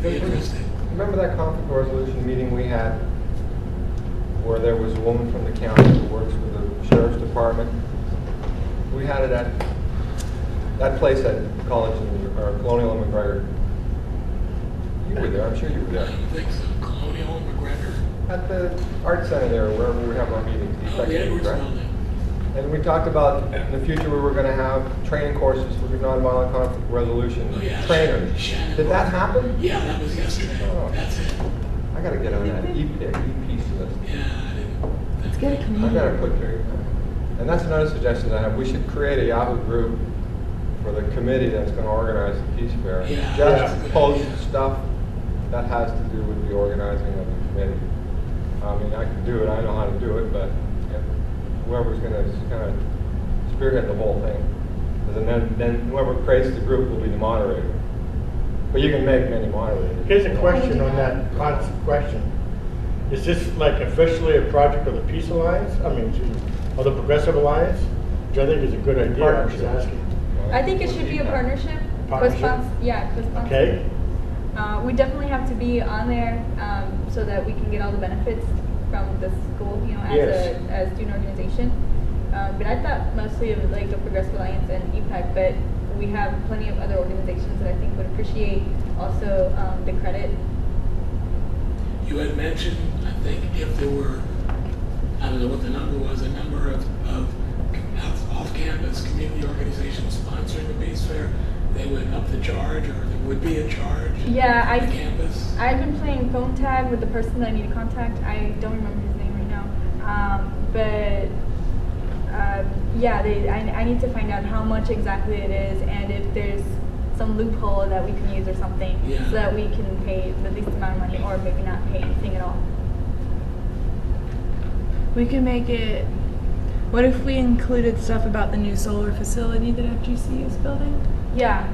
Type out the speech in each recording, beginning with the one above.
be interested. Remember that conflict resolution meeting we had where there was a woman from the county who works for the sheriff's department? We had it at that place at College or Colonial and McGregor. You were there, I'm sure you were I there. don't think so. Colonial and McGregor. At the art center there, wherever we have our meetings. Oh, the Edwards building. And we talked about in the future we were going to have training courses for nonviolent conflict resolution trainers. Shannon. Did that happen? Yeah, that was yesterday. Oh. That's it. I got to get on that EP list. Yeah, I didn't. Let's get a I committee. got to put there. And that's another suggestion I have. We should create a Yahoo group for the committee that's going to organize the Peace Fair. Yeah, Just yeah. post stuff that has to do with the organizing of the committee. I mean, I can do it. I know how to do it, but whoever's going to kind of spearhead the whole thing, and then whoever creates the group will be the moderator. But you can make many moderators. Here's a question on that question. Is this like officially a project of the Peace Alliance? I mean, or the Progressive Alliance? Which I think is a good idea. I'm just asking. I think it should be a partnership. Co-sponsor. Okay. We definitely have to be on there so that we can get all the benefits from the school, as a student organization. But I thought mostly of like the Progressive Alliance and EPAC, but we have plenty of other organizations that I think would appreciate also the credit. You had mentioned, I think, if there were, I don't know what the number was, a number of off-campus community organizations sponsoring the Peace Fair, they would up the charge, or there would be a charge on campus. I've been playing phone tag with the person that I need to contact. I don't remember his name right now, I need to find out how much exactly it is and if there's some loophole that we can use or something so that we can pay the least amount of money or maybe not pay anything at all. We can make it. What if we included stuff about the new solar facility that FGCU is building? Yeah.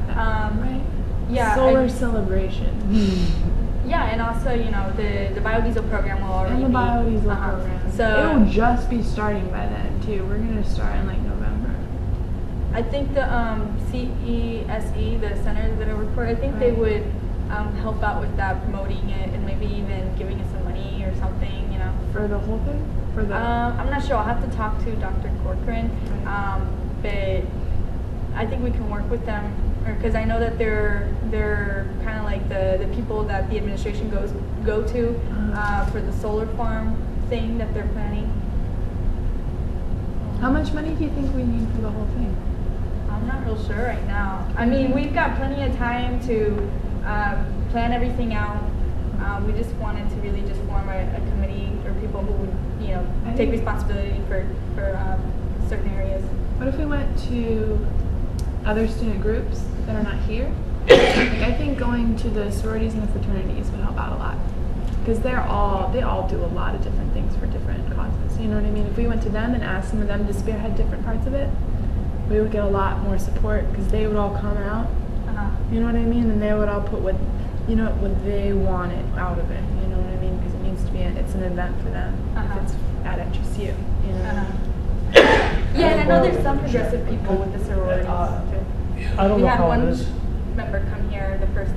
Right? Yeah. Solar celebration. Yeah, and also, the biodiesel program will already And the biodiesel program. So it will just be starting by then too. We're gonna start in like November. I think the CESE, the center that I work for, I think they would help out with that, promoting it, and maybe even giving us some money or something, For the whole thing? For the I'm not sure. I'll have to talk to Dr. Corcoran, but I think we can work with them, because I know that they're kind of like the people that the administration go to for the solar farm thing that they're planning. How much money do you think we need for the whole thing? I'm not real sure right now. I mean, we've got plenty of time to plan everything out. We just wanted to really just form a committee or people who would, take responsibility for certain areas. What if we went to other student groups that are not here? I think going to the sororities and the fraternities would help out a lot, because they all do a lot of different things for different causes. You know what I mean? If we went to them and asked some of them to spearhead different parts of it, we would get a lot more support, because they would all come out. You know what I mean? And they would all put what they wanted out of it. You know what I mean? Because it needs to be it's an event for them. If it's at FGCU, you know. What I mean? Yeah, and I know there's some progressive people with the sororities too. I don't We know had how one it is. member come here, the first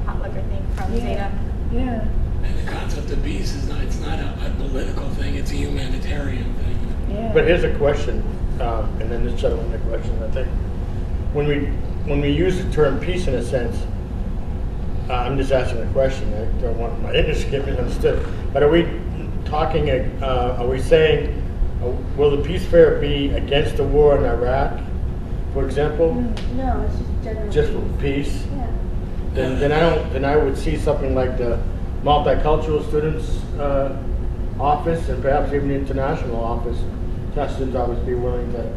potluck, I think, from Zeta. Yeah. And the concept of peace is it's not a political thing, it's a humanitarian thing. Yeah. But here's a question, and then this settling the question. I think when we use the term peace in a sense, I'm just asking a question. I don't want my English to get misunderstood. But are we talking? Are we saying, will the Peace Fair be against the war in Iraq, for example? No, it's just general. Just for peace? Yeah. Then I would see something like the multicultural students office, and perhaps even the international office. Students obviously be willing to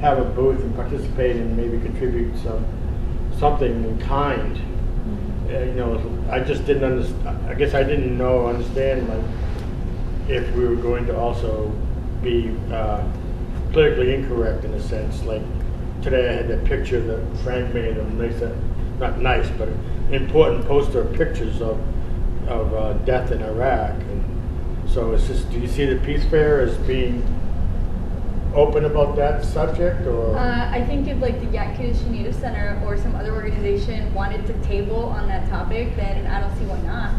have a booth and participate and maybe contribute something in kind. I just didn't understand. I guess I didn't understand like if we were going to also be politically incorrect in a sense. Like today, I had that picture that Frank made of not nice, but an important poster of pictures of death in Iraq. And so it's just, do you see the Peace Fair as being open about that subject, or? I think if like the Yankees Native Center or some other organization wanted to table on that topic, then I don't see why not.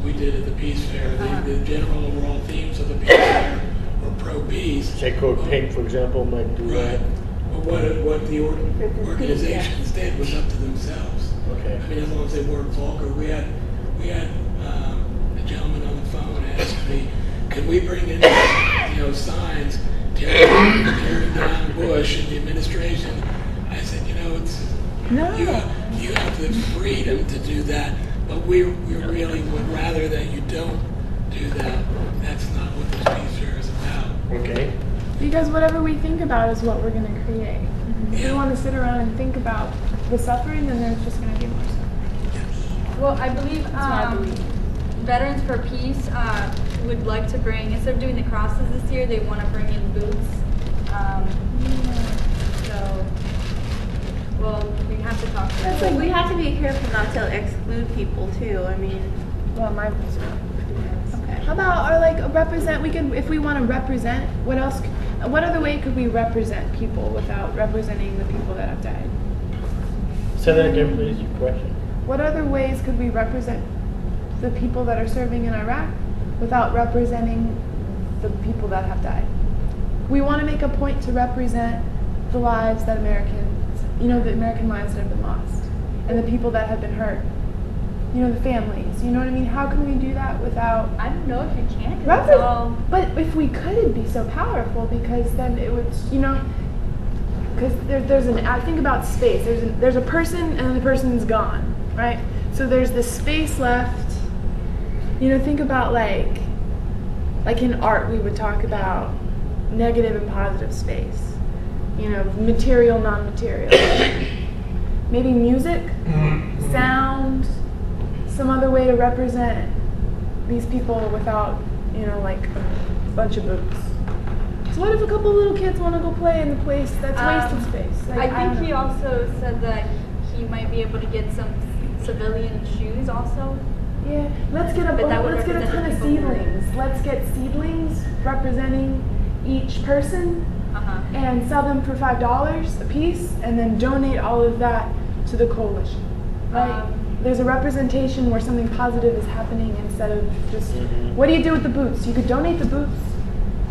We did at the Peace Fair. The general overall themes of the Peace Fair were pro-peace. Say Code Pink, for example, might do Right. that. But what the organizations did was up to themselves. Okay. I mean, as long as they weren't vulgar. We had a gentleman on the phone ask me, could we bring in signs tearing down Bush and the administration? I said, you have the freedom to do that, but we really would rather that you don't do that. That's not what this Peace Fair is about. Okay. Because whatever we think about is what we're going to create. If we want to sit around and think about the suffering, then there's just going to be more suffering. Well, I believe Veterans for Peace would like to bring, instead of doing the crosses this year, they want to bring in boots. We have to talk to them. But we have to be careful not to exclude people too. I mean, Well, my boots are. okay. How about represent? We could, if we want to represent. What else? What other way could we represent people without representing the people that have died? Say that again, please, your question. What other ways could we represent the people that are serving in Iraq without representing the people that have died? We want to make a point to represent the lives that the American lives that have been lost, and the people that have been hurt. The families. You know what I mean? How can we do that without? I don't know if you can. 'Cause it's all- But if we could, it'd be so powerful because then it would, because there's I think about space. There's a person and the person's gone, right? So there's this space left. Think about like in art, we would talk about negative and positive space. Material, non-material. Maybe music, sound, some other way to represent these people without, like a bunch of boots. So what if a couple little kids want to go play in the place that's wasted space? I think he also said that he might be able to get some civilian shoes also. Yeah, let's get a But that would ton represent of the people who- seedlings. Let's get seedlings representing each person and sell them for $5 a piece, and then donate all of that to the coalition. Right? There's a representation where something positive is happening instead of just what do you do with the boots? You could donate the boots.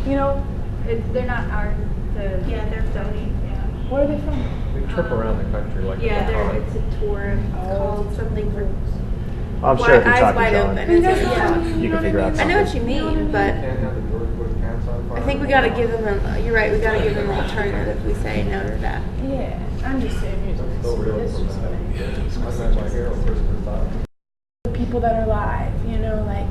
They're not ours. Yeah, they're donating. Yeah. Where are they from? They trip around the country like Yeah, a con. it's a tour. It's called something for. I'm sure if you're Eyes talking wide John, open. You guys know Yeah. what I mean? you can figure out I know what you mean, but Can't have the George Bush pants on fire. I think we gotta give them you're right, we gotta give them an alternative if we say no to that. Yeah, I'm just saying music. That's so real It's from just that. funny. Yeah, I met my hero Christopher Thought. The people that are alive, like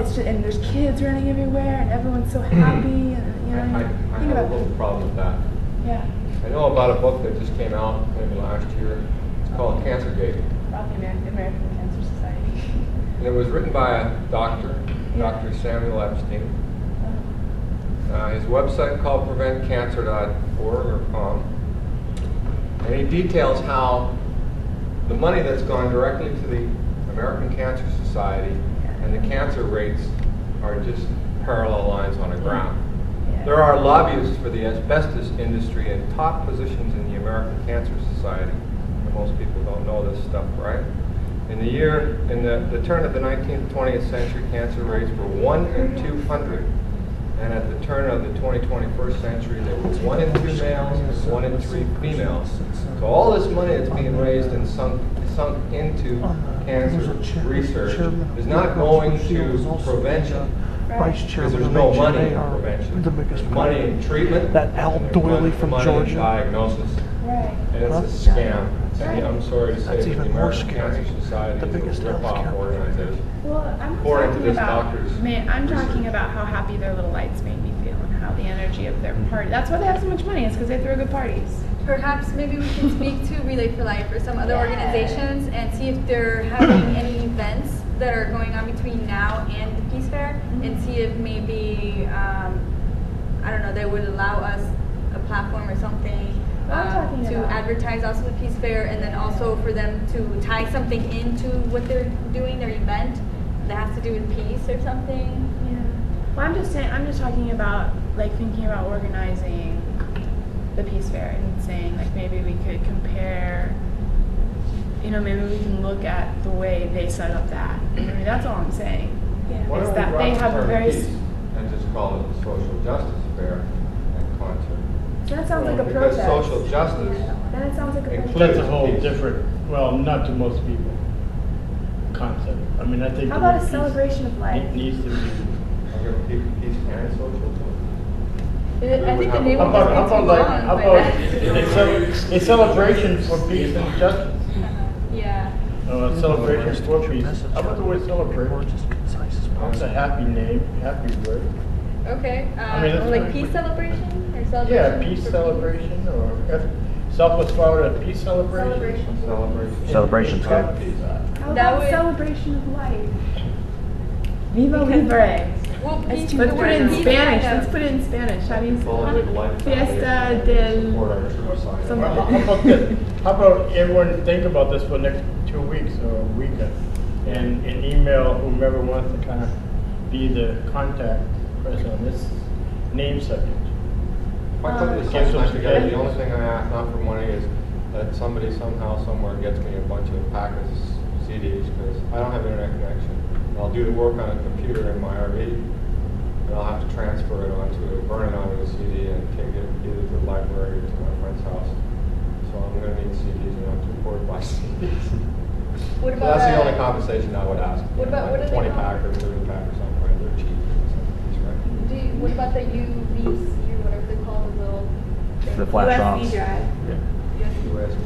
it's just, and there's kids running everywhere, and everyone's so happy, and I think have a about little problem with that. yeah, I know about a book that just came out maybe last year. It's called Cancer Gate. about the American Cancer Society. And it was written by a doctor, Dr. Samuel Epstein. His website called preventcancer.org or .com. And he details how the money that's gone directly to the American Cancer Society and the cancer rates are just parallel lines on a graph. Yeah. There are lobbyists for the asbestos industry in top positions in the American Cancer Society. And most people don't know this stuff, right? In the turn of the 19th, 20th century, cancer rates were 1 in 200. And at the turn of the 21st century, there were 1 in 2 males and 1 in 3 females. So all this money that's being raised and sunk into cancer research is not going to prevention. Vice Because Chairman there's of no money HMA in are prevention. the biggest There's money in treatment. That Al and there's Doyley from money in Georgia. diagnosis. Right. And it's a scam. And I'm sorry to say That's that the even more American scary. Cancer Society The biggest is a rip-off healthcare organization. Well, I'm According to talking this about, doctor's I'm talking research. about how happy their little lights made me feel and how the energy of their party. That's why they have so much money. It's because they throw good parties. Perhaps maybe we can speak to Relay for Life or some other organizations and see if they're having any events that are going on between now and the Peace Fair, and see if maybe I don't know, they would allow us a platform or something I'm talking to about- advertise also the Peace Fair, and then also for them to tie something into what they're doing, their event that has to do with peace or something. Yeah. Well, I'm just saying, I'm just talking about, like, thinking about organizing the Peace Fair and saying, like, maybe we could compare, you know, maybe we can look at the way they set up that. I mean, that's all I'm saying. Why Is don't we that drop they the have a term very, peace and just call it the social justice fair and concert? so that sounds like a Because protest. social justice Then it sounds like a includes protest. That's a whole peace. different, well, not to most people, concept. I mean, I think. How the about word a peace celebration of life? Needs to be. I'm gonna keep peace and social justice. I think the name How would about, just how be too about like, long how by about then. a celebration for peace and justice? Yeah. A celebration for peace. How about the word celebrate? It's a happy name, happy word. Okay. I mean, that's Like fine. peace celebration or celebration? Yeah, for peace celebration or Southwest Florida peace celebration. Celebration. Celebration's good. How That about would- celebration of life? Viva Libre. Well, peace. Let's the put it in word peace Spanish. kind of- Let's put it in Spanish. How do you Quality of life Fiesta Foundation del support our suicide. something. How about this? How about everyone think about this for the next 2 weeks or a week and email whomever wants to kind of be the contact person on this name subject. If I put this Get some sometime together, the only suggestions. thing I ask, not for money, is that somebody somehow, somewhere gets me a bunch of packets, CDs, because I don't have internet connection. I'll do the work on a computer in my RV, and I'll have to transfer it burn it onto a CD and take it either to the library or to my friend's house. So I'm gonna need CDs, and I'm too poor to buy CDs. What So about that's the that? only compensation I would ask. What about- Like what a do they 20 call pack or 30 pack or something, right? They're cheap. Right? What about the UVC or whatever they call the little? The flash ROMs. USB drive.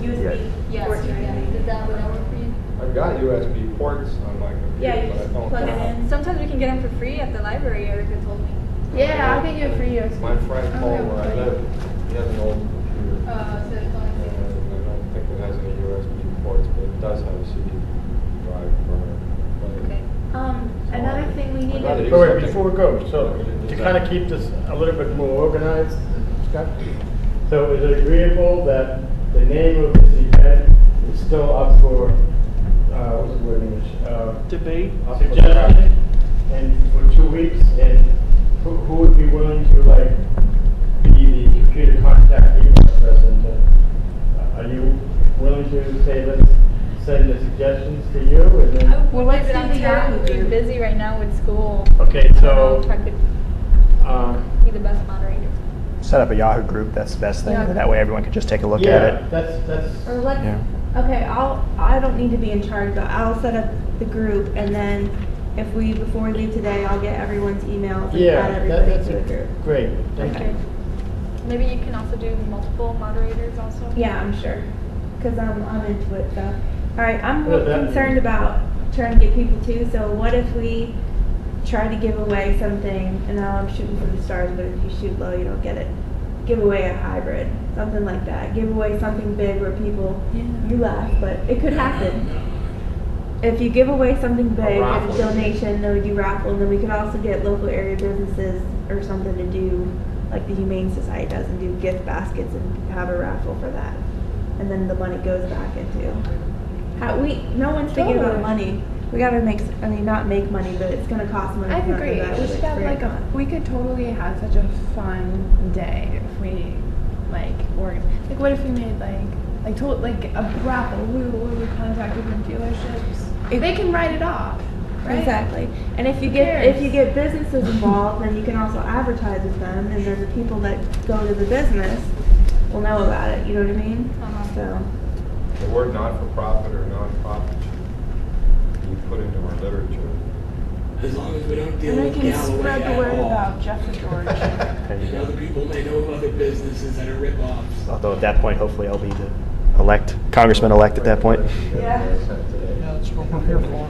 USB. Yes. Port drive. Would that work for you? I've got USB ports on my computer, Yeah, you but I just don't plug it have- in. Sometimes we can get them for free at the library. Erica told me. Yeah, I'll get you a free USB. My friend Oh, Paul, yeah, where I okay. live, he has an old computer. So it's And only. I don't think it has any USB ports, but it does have a CD drive burner. Okay. Another thing we need I'd rather to. use Oh, wait, something- before we go, so to kind of keep this a little bit more organized, Scott, so is it agreeable that the name of this event is still up for, what's the word in English? Debate. Suggestion, and for 2 weeks, and who would be willing to, like, be the computer contact email person? Are you willing to say, let's send the suggestions to you, and then? Well, let's but do I'm the Yahoo terribly group. busy right now with school. Okay, I don't know so, if I could be the best moderator. Set up a Yahoo group. That's the best thing. Yeah. That way everyone can just take a look at yeah, it. that's, Or let's, Yeah. okay, I don't need to be in charge, but I'll set up the group, and then before we leave today, I'll get everyone's emails and yeah, add everybody that's to the group. great, thank Okay. you. Maybe you can also do multiple moderators also. Yeah, I'm sure, because I'm into it, so. All right, I'm What does that concerned mean? about trying to get people too, so what if we try to give away something, and now I'm shooting for the stars, but if you shoot low, you don't get it. Give away a hybrid, something like that. Give away something big where people, you laugh, but it could happen. If you give away something big, get a raffle. donation, then we do raffle, and then we could also get local area businesses or something to do, like the Humane Society does, and do gift baskets and have a raffle for that. And then the money goes back into. No one's thinking about Totally. money. We gotta not make money, but it's gonna cost money. I to not do agree. that, We but should it's have very like fun. we could totally have such a fun day if we like what if we made like a raffle? We would contact different dealerships. They can write it off, right? Exactly. And if you Who get cares? businesses involved, then you can also advertise with them, and then the people that go to the business will know about it. You know what I mean? Uh-huh. So. The word not-for-profit or non-profit should be put into our literature. As long as we don't deal And we with can Galloway spread the at word all. about Jeff and George. There you And go. other people may know of other businesses that are rip-offs. Although at that point, hopefully, I'll be the congressman-elect at that point. Yeah. That's what we're here for.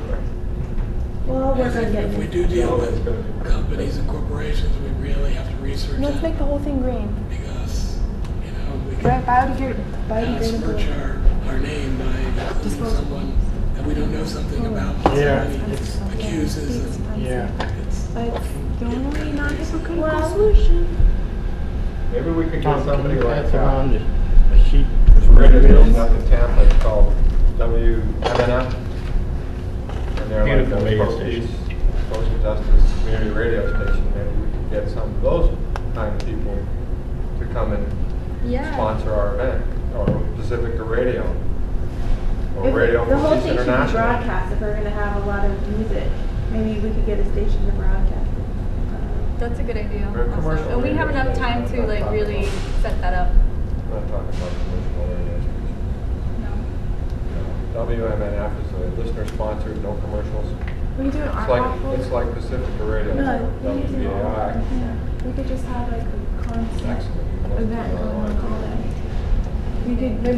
Well, we're gonna get If we do deal with companies and corporations, we really have to research Let's that make the whole thing green. because, we Right, can biodegradable. smirch our name by including someone that we don't know something about. but Yeah. somebody accuses and Yeah. it's But it's the only non-hypocritical Well- solution. Maybe we could Tom, get can somebody you like pass around a sheet? there's a radio station up in Tampa, it's called WMNF. And they're like Beautiful a radio pro-peace station. coaches us this community radio station, maybe we could get some of those kind of people to come and Yeah. sponsor our event, or Pacifica Radio, or If Radio the whole East thing should be International. broadcast. If we're gonna have a lot of music, maybe we could get a station to broadcast it. That's a good idea. Or also. commercial And we have radio enough time station, to like not really talking set that up. I'm not talking about commercial radio stations. No. WMNF is a listener sponsored, no commercials. We do It's art like, waffles. it's like Pacifica Radio, No, we do WBAI. yeah. We could just have like a constant Excellent. event going on all day. We could do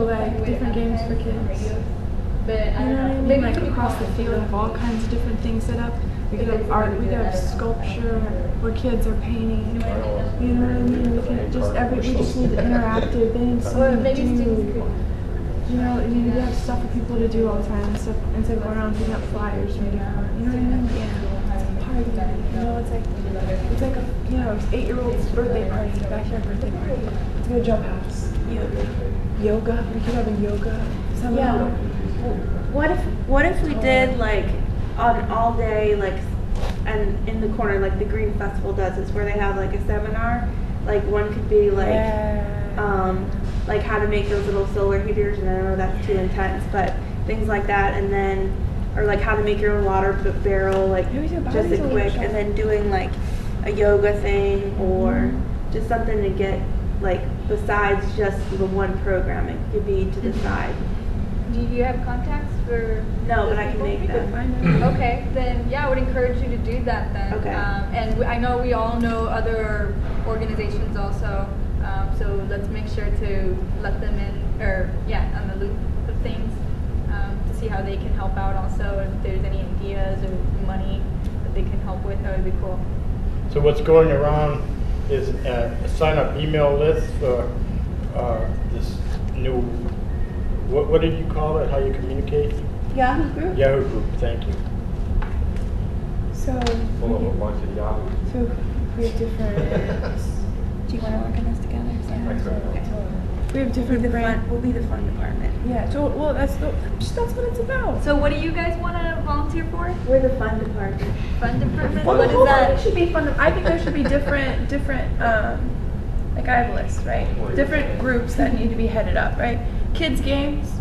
like different games for kids. But You know what I mean? maybe Like we could across the call- field, have all kinds of different things set up. We could have art. We could have sculpture where kids are painting. You know what I mean? We can just we just need interactive. They need Or something to maybe students do. could. You know, you need to have stuff for people to do all the time instead of going around picking up flyers from different. You know what I mean? Yeah. It's a party. You know, it's like a 8-year-old's birthday party, backyard birthday party. Let's go to Jump House. Yoga. We could have a yoga seminar. What if we did like an all day like, and in the corner like the Green Festival does this, where they have like a seminar. Like one could be like how to make those little solar heaters, and I know that's too intense, but things like that, and then or like how to make your own water barrel, like Maybe do a just a bicycle quick, workshop. and then doing like a yoga thing or just something to get like besides just the one program. It could be to the side. Do you have contacts for? No, those but I can people? make them. Okay, then yeah, I would encourage you to do that then. Okay. And I know we all know other organizations also, so let's make sure to let them in, or on the loop of things, to see how they can help out also. If there's any ideas or money that they can help with, that would be cool. So what's going around is a sign-up email list for this new, what did you call it, how you communicate? Yahoo group. Yahoo group, thank you. So Full of a bunch of yahoos. we have different. Do you want to work on this together? I couldn't. We have different brand. We'll be the fun department. Yeah. Well, that's what it's about. So what do you guys want to volunteer for? We're the fun department. Fun department? Fun What is It that? should be fun. I think there should be different. Like I have a list, right? Different groups that need to be headed up, right? Kids games,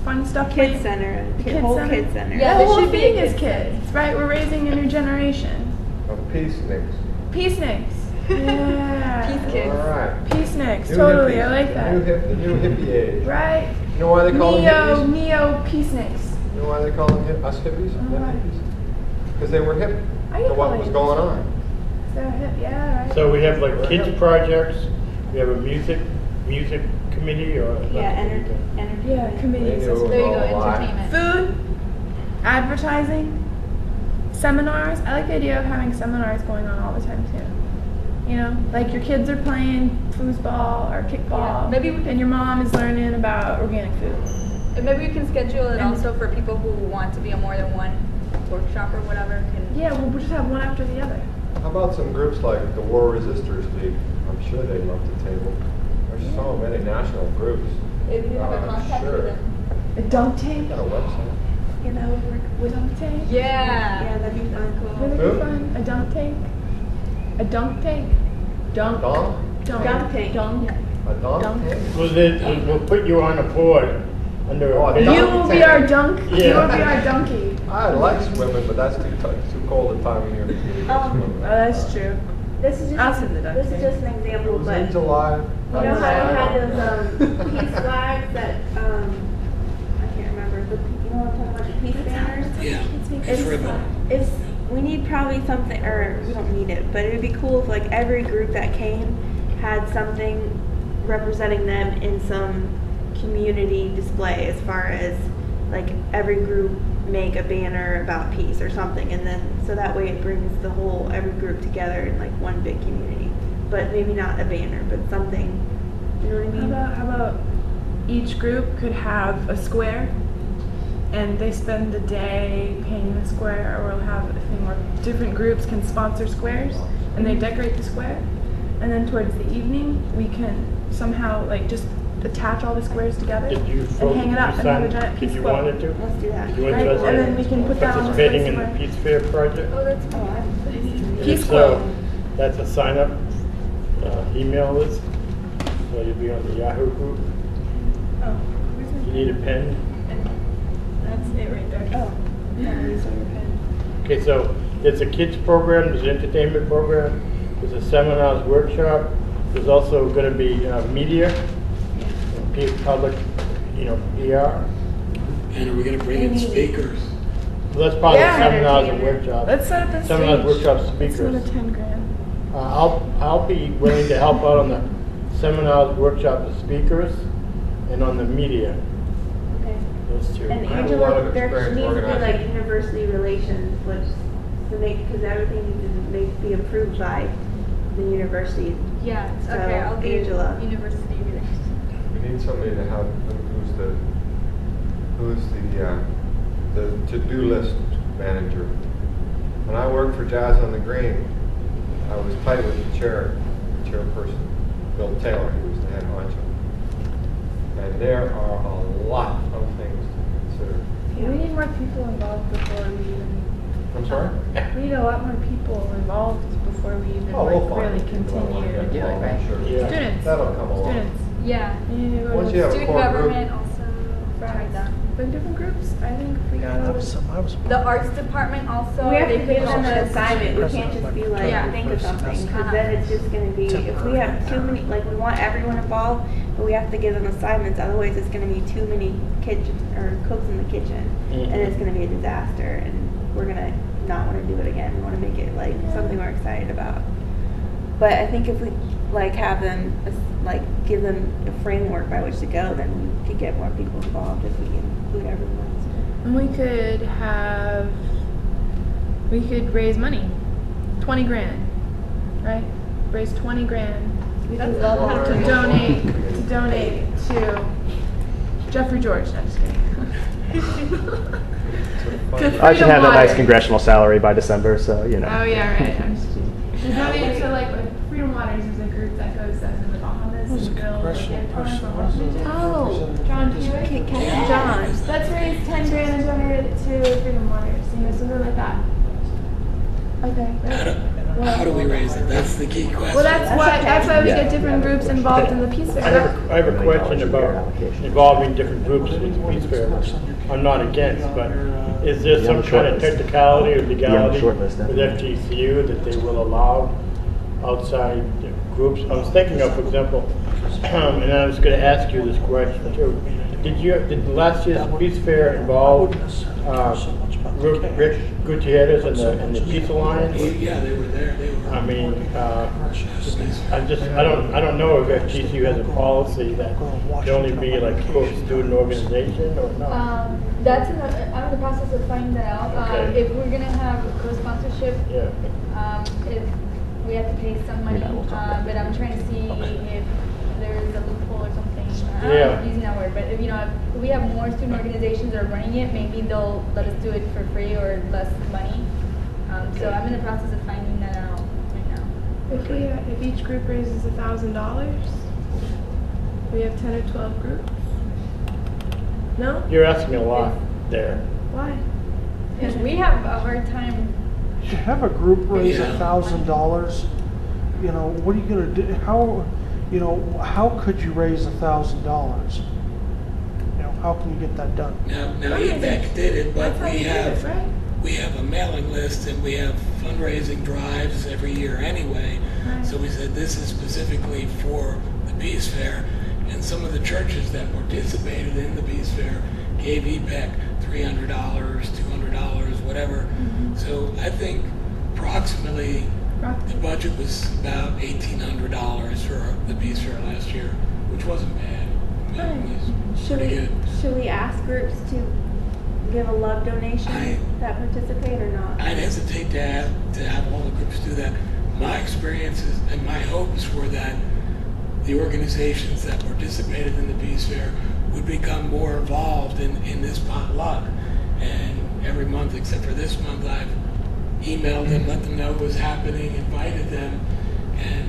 fun stuff. Kids playing- center. Kids Whole center. kids center. Yeah, the there whole should be thing a is kids kids, right? We're raising a new generation. Of peaceniks. Peaceniks. Yeah. Peace kids. All right. Peaceniks. New Totally. hippies. I like that. The new hippie age. Right. You know why they call them hippies? Neo peaceniks. You know why they call them us hippies? Them Why? hippies? Because they were hip I to get what why was you going say on. So hip. Yeah. Right. So we have like kids projects, we have a music committee or? Yeah, energy. Yeah. They Committees. knew it was There you all go, a lie. entertainment. Food, advertising, seminars. I like the idea of having seminars going on all the time too. You know, like your kids are playing foosball or kickball, Yeah, maybe we can- and your mom is learning about organic food. And maybe we can schedule it And- also for people who want to be on more than one workshop or whatever. Yeah, we'll just have one after the other. How about some groups like the War Resistors League? I'm sure they'd love to table. There's so many national groups. If you have a contact Sure. with them. A dunk tank. Got a website. You know, With dunk tank. Yeah. yeah, that'd be fun. Wouldn't it Who? be fun? A dunk tank. A dunk tank. Dunk. Dunk? Dunk tank. Dunk. A dunk Dunk. tank? We'll put you on a board under. Oh, a You dunk will be tank. our dunk. You Yeah. will be our donkey. I like swimming, but that's too cold a time of year for me to go swimming. That's true. This is I'll just send the duck this is tank. just an It example, was but in July. you know how you had those peace flags that I can't remember, but you know what I'm talking about, the peace banners? Yeah. It's, ribbon. it's we need probably something, or we don't need it, but it would be cool if like every group that came had something representing them in some community display, as far as like every group make a banner about peace or something, and then so that way it brings the whole every group together in like one big community. But maybe not a banner, but something. You know what I mean? How about each group could have a square, and they spend the day painting the square, or we'll have a thing where different groups can sponsor squares, and they decorate the square, and then towards the evening we can somehow like just attach all the squares together Did you and vote, hang it up and have a giant did peace you quilt. want to do? Let's do that. Did you Right, interested and then we can put that on the participating in the somewhere. Peace Fair project? Oh, that's Oh, I'm. And Peace if so, quilt. that's a sign up email list. So you'll be on the Yahoo group. Oh, where's my You need a pen. That's it right there. Oh, yeah, use your pen. Okay, so there's a kids program, there's an entertainment program, there's a seminars workshop. There's also going to be media, public, PR. And are we gonna bring in speakers? Well, that's part of the Yeah. seminars and workshops. Let's set up a Seminars, stage. workshops, Let's do it speakers. at 10 grand. I'll be willing to help out on the seminars, workshops, and speakers, and on the media. Okay. Those two. And I have a lot Angela, of there experience needs to be organizing. like university relations, which to make, because everything needs to be approved by the university. Yeah, So, okay, I'll do Angela. university relations. We need somebody to have, who's the to-do list manager. When I worked for Jazz on the Green, I was tight with the chairperson, Bill Taylor, he was the head honcho. And there are a lot of things to consider. We need more people involved before we even. I'm sorry? We need a lot more people involved before we even Oh, we'll find really people that wanna continue to get do it, involved, right? I'm sure. Yeah. Students. That'll come along. Students. Yeah. We need to go Once to you have a Student core group. government also tried that. like different groups. I think we got I to. was The arts department also. We have they to give put them an all the- assignment, we can't just be like, Yeah. think of something, because then it's just gonna be, if we have too many, like, we want everyone involved, but we have to give them assignments, otherwise it's gonna be too many kitchen, or cooks in the kitchen, and it's gonna be a disaster, and we're gonna not wanna do it again, we wanna make it like something we're excited about. But I think if we, like, have them, like, give them a framework by which to go, then we could get more people involved if we include everyone. And we could raise money, 20 grand, right? Raise 20 grand That's a lot. to donate to Jeffrey George. No, just kidding. To I should have that nice Water. congressional salary by December, so you know. Oh yeah, right. I'm just kidding. To donate to like Freedom Waters is a group that goes that's in the Bahamas and builds like anti-abortion. Oh, John Hewitt. John. Let's raise 10 grand and donate it to Freedom Waters. Something like that. Okay. How do we raise it? That's the key question. Well, that's why we Yeah. get different groups involved in the Peace Fair. I have a question about involving different groups in the Peace Fair. I'm not against, but is there Be on some the kind of shortlist. technicality or legality short list, with definitely. FGCU that they will allow outside groups? I was thinking of, for example, and I was going to ask you this question too. Did last year's Peace Fair involve Rick Gutierrez and the Peace Alliance? Yeah, they were there. They were. I mean, I don't know if FGCU has a policy that can only be like quote student organization or not. That's I'm in the process of finding that out. Okay. If we're gonna have a co-sponsorship, Yeah. if we have to pay some money, we'll talk. but I'm trying to see if there is a loophole or something. I don't Yeah. know if using that word, but if we have more student organizations that are running it, maybe they'll let us do it for free or less money. So I'm in the process of finding that out right now. If each group raises $1,000, we have 10 or 12 groups. No? You're asking a lot there. Why? Because we have a hard time. To have a group raise Yeah. $1,000, what are you gonna do? How could you raise $1,000? How can you get that done? Now EPEC did it, but That's how we we do it, have right? we have a mailing list and we have fundraising drives every year anyway. Right. So we said this is specifically for the Peace Fair, and some of the churches that participated in the Peace Fair gave EPEC $300, $200, whatever. So I think approximately the budget was about $1,800 for the Peace Fair last year, which wasn't bad. I mean, it was Should pretty we, good. should we ask groups to give a love donation that participate or not? I'd hesitate to have all the groups do that. My experiences and my hopes were that the organizations that participated in the Peace Fair would become more involved in this potluck. And every month, except for this month, I've emailed them, let them know what was happening, invited them, and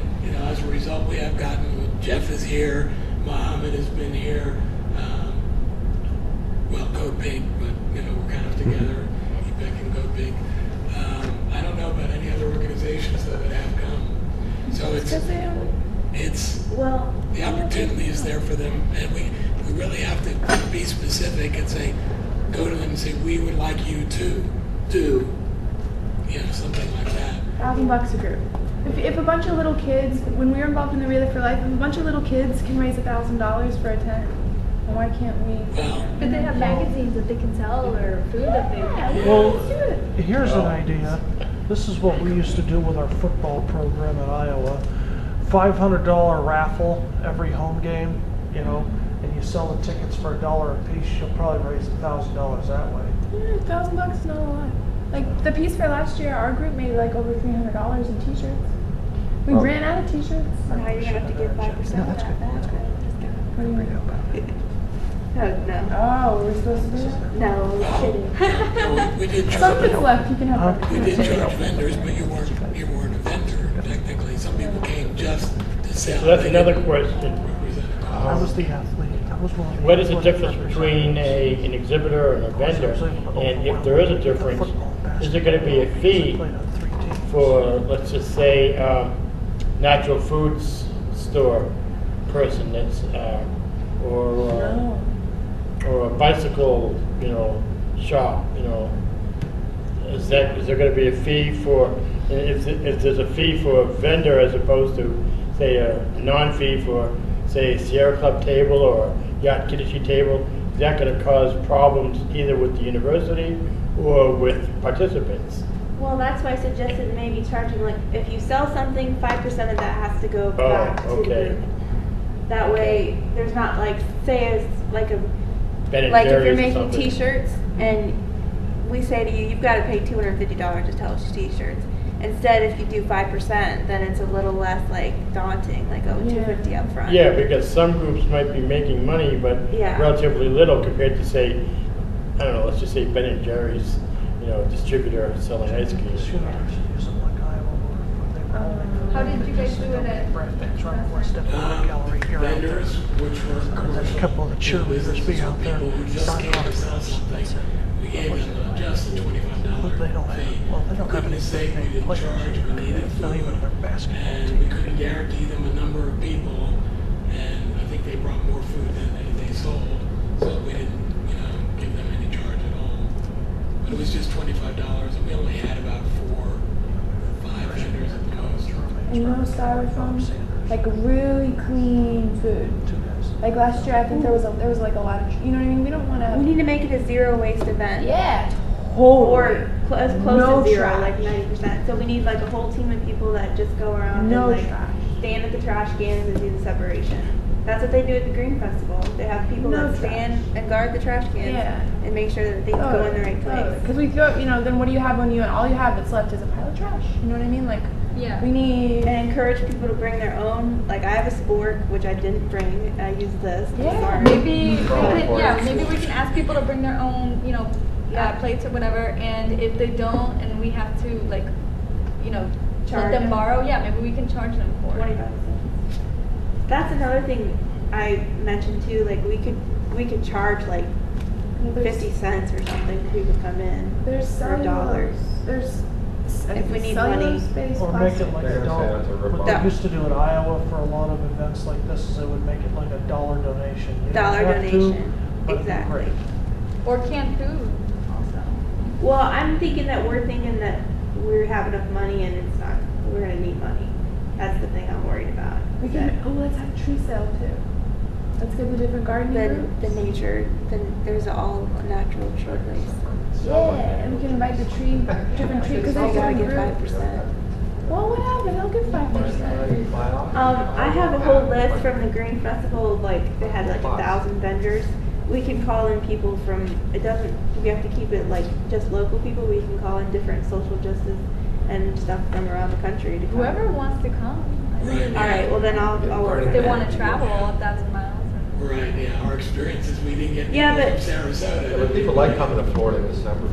as a result, we have gotten. Jeff is here. Mohammed has been here. Well, Code Pink, but we're kind of together. EPIC and Code Pink. I don't know about any other organizations though that have come. So it's Well, the opportunity is there for them, and we really have to be specific and say, go to them and say, we would like you to do, something like that. $1,000 a group. If a bunch of little kids, when we were involved in the Relay for Life, if a bunch of little kids can raise $1,000 for a tent, then why can't we? Well, But they have magazines that they can sell or food that they Well, here's an idea. This is what we used to do with our football program in Iowa. $500 raffle every home game, and you sell the tickets for $1 a piece. You'll probably raise $1,000 that way. $1,000 is not a lot. Like the piece for last year, our group made like over $300 in T-shirts. We ran out of T-shirts. so now you're gonna have to give 5% of that back. What do you mean? No. Oh, we're supposed to do that? No, I'm kidding. we did Something's charge. left. You can have. We did charge vendors, but you weren't a vendor technically. Some people came just to sell. So that's They another didn't question. represent a I cause. was the athlete. I was one of the What is the athletic difference between representatives. an exhibitor and a vendor? I was able to And if overwhelm there is a the difference, football and is there going to be a basketball teams. I fee played on 3 teams. for, let's just say, natural foods store person that's, or a bicycle, shop, is there going to be a fee for, if there's a fee for a vendor as opposed to, say, a non-fee for, say, Sierra Club table or Yacht Kiddishi table, is that going to cause problems either with the university or with participants? Well, that's why I suggested maybe charging, like, if you sell something, 5% of that has to go back to the okay. group. That way, there's not like, say it's like a, Ben and like if you're Jerry's or making something. T-shirts and we say to you, you've got to pay $250 to tell us T-shirts. Instead, if you do 5%, then it's a little less like daunting, like $250 up front. Yeah, because some groups might be making money, but Yeah. relatively little compared to, say, I don't know, let's just say Ben and Jerry's, distributor selling ice cream. Should I use them like Iowa or they were only- How did you guys do it at Brad Pitt's right before I stepped on the gallery here out there. Vendors, which were There's a couple of the cheerleaders businesses be or out there people who just signing came to sell autographs. something, we gave them just a $25 They don't have, fee. well, they don't have Couldn't any say we big didn't players. charge, we needed Not even food, their basketball and team. we couldn't guarantee them a number of people, and I think they brought more food than they sold, so we didn't, give them any charge at all. But it was just $25, and we only had about 4 or 5 vendors at the most. Styrofoam, like really clean food. Two guys. Like last year, I think there was like a lot of, you know what I mean? We don't want to. We need to make it a zero waste event. Yeah. Or as close No to zero, trash. like 90%. So we need like a whole team of people that just go around No and like trash. stand at the trash cans and do the separation. That's what they do at the Green Festival. They have people No that trash. stand and guard the trash cans Yeah. and make sure that things go in the right place. Because we throw, then what do you have when all you have that's left is a pile of trash? You know what I mean? Like, Yeah. we need. And encourage people to bring their own. Like I have a spork, which I didn't bring. I used this. I'm Yeah, sorry. Maybe we can ask people to bring their own, Yeah. plates or whatever, and if they don't, and we have to Charge let them them. borrow, maybe we can charge them for it. 25 cents. That's another thing I mentioned too. Like we could charge like 50 cents or something for people to come in. There's for $1. cellulose. There's. If we need money. Cellulose-based Or make it plastic. like They're a gonna say dollar. that's a rip-off. What they used to do in Iowa for a lot of events like this is they would make it like a $1 donation. You don't Dollar have to, donation. but it'd be Exactly. great. Or canned food also. Well, I'm thinking that we're we have enough money and we're gonna need money. That's the thing I'm worried about. We can. Oh, let's have a tree sale too. Let's get the different gardening The groups. nature, there's all natural tree place. Yeah, and we can invite the different tree because I there's gotta different get groups. 5%. Well, whatever, they'll get 5%. I have a whole list from the Green Festival. Like they had like 1,000 vendors. We can call in people from. We have to keep it like just local people. We can call in different social justice and stuff from around the country to come. Whoever wants to come. Right. All right. Well, then I'll work. If on they that. want to travel 1,000 miles. Right, yeah, our experience is we didn't get people Yeah, but- from Sarasota. Yeah, but people like coming to Florida in December.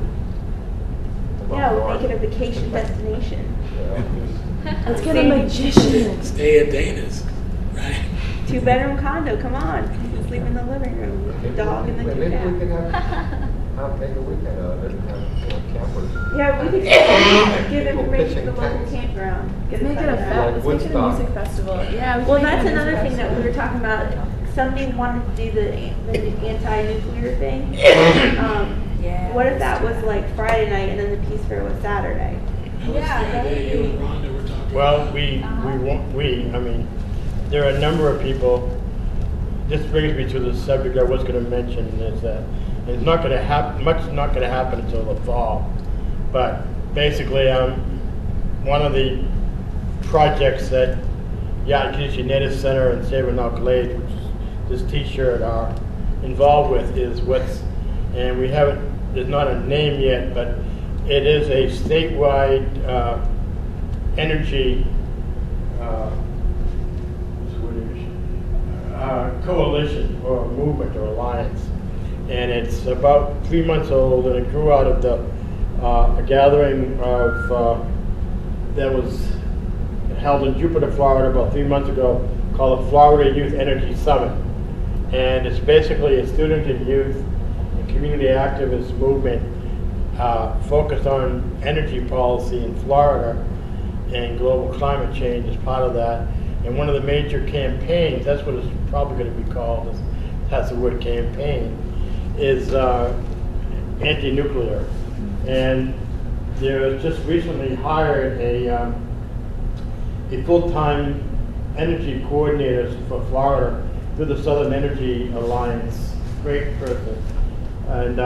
Yeah, we'll make it a vacation destination. Yeah. Let's get a magician. Stay at Dana's, right? 2-bedroom condo, come on. Sleep in the living room with the dog and the Maybe we cat. could make a weekend out of it and have campers. Yeah, we could give People information to the pitching local tents. campground. Get Let's make it a excited. Like let's make it a Woodstock. music festival. Yeah. we can Well, make it that's a music another thing that we were festival. talking about. Somebody wanted to do the anti-nuclear thing. Yeah. What if that was like Friday night and then the Peace Fair was Saturday? That was Yeah, the that would idea you be- and Rhonda were talking Well, about. I mean, there are a number of people, this brings me to the subject I was gonna mention, is that it's not gonna happen, much is not gonna happen until the fall. But basically, one of the projects that Yankee United Center and Sabinock Glade, which is this t-shirt, are involved with is and we haven't, there's not a name yet, but it is a statewide energy coalition or movement or alliance. And it's about 3 months old, and it grew out of a gathering that was held in Jupiter, Florida about 3 months ago, called the Florida Youth Energy Summit. And it's basically a student and youth and community activist movement focused on energy policy in Florida and global climate change as part of that. And one of the major campaigns, that's what it's probably going to be called, that's the word campaign, is anti-nuclear. And there was just recently hired a full-time energy coordinator for Florida through the Southern Energy Alliance. Great person. And